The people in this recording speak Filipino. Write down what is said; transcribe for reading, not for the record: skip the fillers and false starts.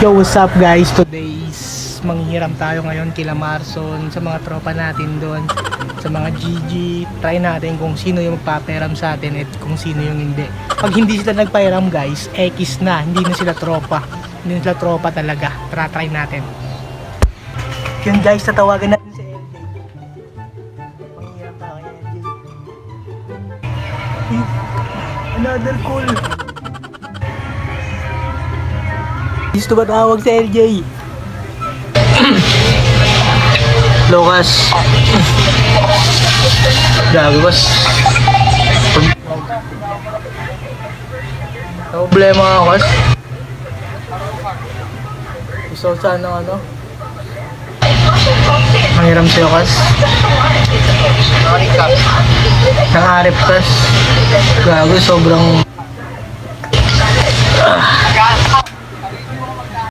Yo, what's up guys? Today is manghihiram tayo ngayon kila Marson, sa mga tropa natin doon, sa mga GG. Try natin kung sino yung magpapahiram sa atin at kung sino yung hindi. Pag hindi sila nagpahiram guys, X na, hindi na sila tropa. Hindi na sila tropa talaga. Try natin. Yun guys, tatawagan natin si LJ. Manghihiram tayo kay LJ. Another call. Gusto ba tawag sa LJ? Lucas. Grabe boss. Problema ka boss. Gusto ko sana ano? Manghiram sa'yo kas. Nang arip kas. Grabe sobrang